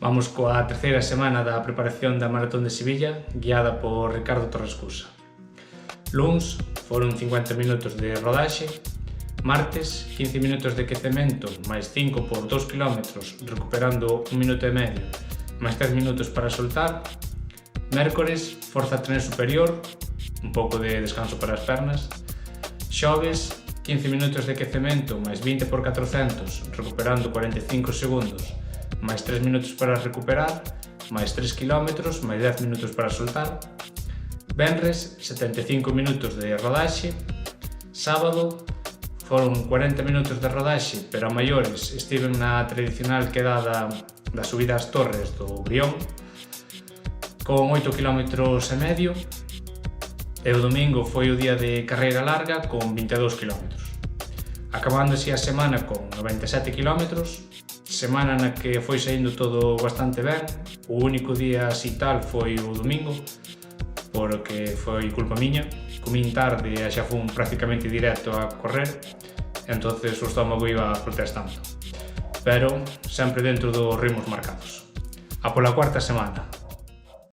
Vamos coa terceira semana da preparación da Maratón de Sevilla, guiada por Ricardo Torres Cusa. Luns foron 50 minutos de rodaxe, martes 15 minutos de quecemento máis 5 por 2 km recuperando 1 minuto e medio máis 3 minutos para soltar, mércores forza tren superior, un pouco de descanso para as pernas, xoves 15 minutos de quecemento máis 20 por 400 recuperando 45 segundos máis 3 minutos para recuperar, máis 3 km, máis 10 minutos para soltar. Venres, 75 minutos de rodaxe. Sábado, foron 40 minutos de rodaxe, pero a maiores estiven na tradicional quedada da subida ás Torres do Brión, con 8 km e medio, e o domingo foi o día de carreira larga con 22 km. Acabando así a semana con 97 km, semana na que foi saindo todo bastante ben. O único día así tal foi o domingo, porque foi culpa miña, comín tarde e xa fun prácticamente directo a correr, entonces o estómago iba protestando, pero sempre dentro dos ritmos marcados. A pola cuarta semana.